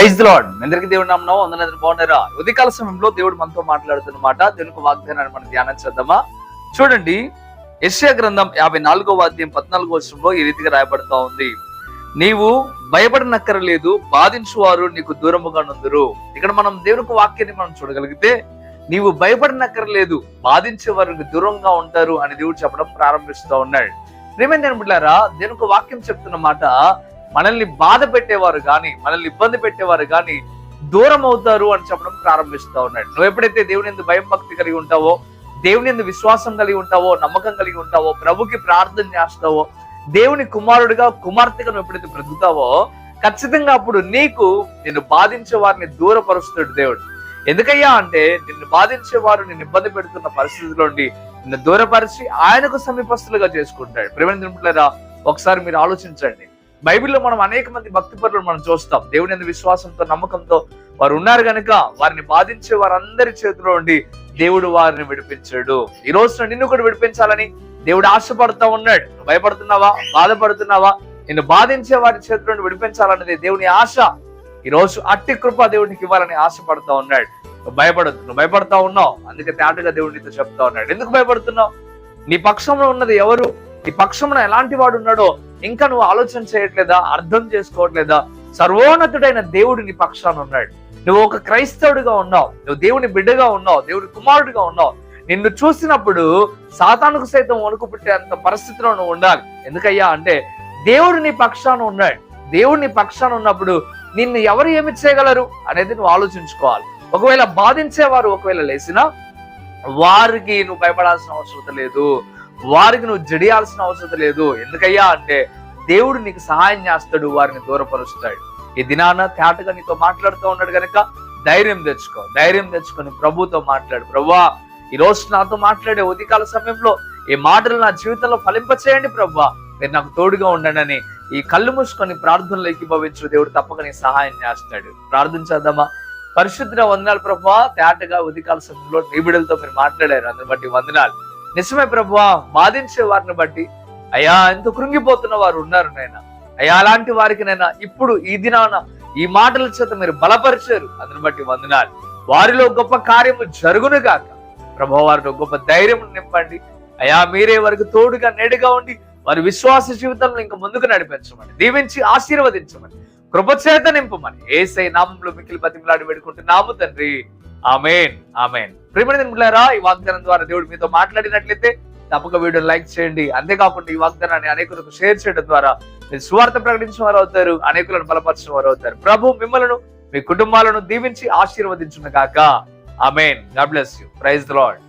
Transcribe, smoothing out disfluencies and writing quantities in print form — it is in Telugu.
Praise the lord. అందరికీ దేవుడి నామమున వందనాలు. బాగున్నారా? ఉదయకాల సమయంలో దేవుడు మనతో మాట్లాడుతున్నమాట. దేవునికి వాగ్దానాన్ని మనం ధ్యానం చేద్దామా? చూడండి, యెషయా గ్రంథం 54వ అధ్యాయం 14వ వచనంలో ఈ రీతిగా రాయబడతా ఉంది. నీవు భయపడనక్కరలేదు, బాధించువారు నీకు దూరముగా నుందురు. ఇక్కడ మనం దేవునికి వాక్యాన్ని మనం చూడగలిగితే, నీవు భయపడనక్కరలేదు, బాధించే వారికి దూరంగా ఉంటారు అని దేవుడు చెప్పడం ప్రారంభిస్తూ ఉన్నాడు. ప్రియమైన బిడ్డలారా, దేవునికి వాక్యం చెప్తున్న మాట, మనల్ని బాధ పెట్టేవారు గాని, మనల్ని ఇబ్బంది పెట్టేవారు గాని దూరం అవుతారు అని చెప్పడం ప్రారంభిస్తూ ఉన్నాడు. నువ్వు ఎప్పుడైతే దేవుని యందు భయం భక్తి కలిగి ఉంటావో, దేవుని యందు విశ్వాసం కలిగి ఉంటావో, నమ్మకం కలిగి ఉంటావో, ప్రభుకి ప్రార్థన చేస్తావో, దేవుని కుమారుడిగా కుమార్తెగా నువ్వు ఎప్పుడైతే బ్రతుకుతావో, ఖచ్చితంగా అప్పుడు నిన్ను బాధించే వారిని దూరపరుస్తాడు దేవుడు. ఎందుకయ్యా అంటే, నిన్ను బాధించేవారు నిన్ను ఇబ్బంది పెడుతున్న పరిస్థితిలో నిన్ను దూరపరిచి ఆయనకు సమీపస్తులుగా చేసుకుంటాడు. ప్రియమైన ఒకసారి మీరు ఆలోచించండి. బైబిల్లో మనం అనేక మంది భక్తి పరులను మనం చూస్తాం. దేవుని యందు విశ్వాసంతో నమ్మకంతో వారు ఉన్నారు గనుక వారిని బాధించే వారందరి చేతిలో ఉండి దేవుడు వారిని విడిపించాడు. ఈ రోజున నిన్ను కూడా విడిపించాలని దేవుడు ఆశపడుతూ ఉన్నాడు. నువ్వు భయపడుతున్నావా, బాధపడుతున్నావా? నిన్ను బాధించే వారి చేతిలో నుండి విడిపించాలన్నది దేవుని ఆశ. ఈ రోజు అట్టి కృప దేవునికి ఇవ్వాలని ఆశపడుతూ ఉన్నాడు. నువ్వు భయపడద్దు. నువ్వు భయపడతా ఉన్నావు, అందుకే తేటగా దేవుడు నీతో చెప్తా ఉన్నాడు. ఎందుకు భయపడుతున్నావు? నీ పక్షంలో ఉన్నది ఎవరు? నీ పక్షంలో ఎలాంటి వాడు ఉన్నాడో ఇంకా నువ్వు ఆలోచన చేయట్లేదా? అర్థం చేసుకోవట్లేదా? సర్వోన్నతుడైన దేవుడు నీ పక్షాన ఉన్నాడు. నువ్వు ఒక క్రైస్తవుడిగా ఉన్నావు, నువ్వు దేవుని బిడ్డగా ఉన్నావు, దేవుని కుమారుడిగా ఉన్నావు. నిన్ను చూసినప్పుడు సాతానుకు సైతం వణుకు పుట్టేంత పరిస్థితిలో నువ్వు ఉండాలి. ఎందుకయ్యా అంటే, దేవుడు నీ పక్షాన ఉన్నాడు. దేవుడు నీ పక్షాన ఉన్నప్పుడు నిన్ను ఎవరు ఏమి చేయగలరు అనేది నువ్వు ఆలోచించుకోవాలి. ఒకవేళ బాధించేవారు ఒకవేళ లేసినా వారికి నువ్వు భయపడాల్సిన అవసరం లేదు, వారికి నువ్వు జడియాల్సిన అవసరం లేదు. ఎందుకయ్యా అంటే, దేవుడు నీకు సహాయం చేస్తాడు, వారిని దూరపరుస్తాడు. ఈ దినాన తేటగా నీతో మాట్లాడుతూ ఉన్నాడు కనుక ధైర్యం తెచ్చుకో. ధైర్యం తెచ్చుకొని ప్రభుతో మాట్లాడు. ప్రభువా, ఈ రోజు నాతో మాట్లాడే ఉదయకాల సమయంలో ఈ మాటలు నా జీవితంలో ఫలింపచేయండి ప్రభువా, మీరు నాకు తోడుగా ఉండండి అని ఈ కళ్ళు మూసుకొని ప్రార్థనలు ఏకీభవించు. దేవుడు తప్పక నీ సహాయం చేస్తాడు. ప్రార్థన చేద్దామా? పరిశుద్ధ వందనాలు ప్రభువా, తేటగా ఉదయకాల సమయంలో నీ బిడ్డలతో మీరు మాట్లాడారు, అందుని బట్టి వందనాలు. నిజమే ప్రభువా, బాధించే వారిని బట్టి అయ్యా ఎంతో కృంగిపోతున్న వారు ఉన్నారు నాయన. అయ్యా అలాంటి వారికి నైనా ఇప్పుడు ఈ దినాన ఈ మాటల చేత మీరు బలపరిచారు, అందుని బట్టి వందనాలు. వారిలో గొప్ప కార్యము జరుగును గాక ప్రభువా, వారిలో గొప్ప ధైర్యం నింపండి అయ్యా. మీరే వారికి తోడుగా నేడుగా ఉండి వారి విశ్వాస జీవితంలో ఇంకా ముందుకు నడిపించమని, దీవించి ఆశీర్వదించమని, కృపచేత నింపమని యేసయ్య నామములో మిక్కిలి బతిమలాడి వేడుకుంటున్నాము తండ్రి. ఆమేన్, ఆమేన్. ప్రియమైన బిడ్డలారా, ఈ వాగ్దానం ద్వారా దేవుడు మీతో మాట్లాడినట్లయితే తప్పక వీడియోని లైక్ చేయండి. అంతేకాకుండా ఈ వాగ్దానాన్ని అనేకులకు షేర్ చేయడం ద్వారా మీరు సువార్త ప్రకటించిన వారు అవుతారు, అనేకులను బలపరిచిన వారు అవుతారు. ప్రభు మిమ్మలను, మీ కుటుంబాలను దీవించి ఆశీర్వదించును గాక. Amen. God bless you. Praise the lord.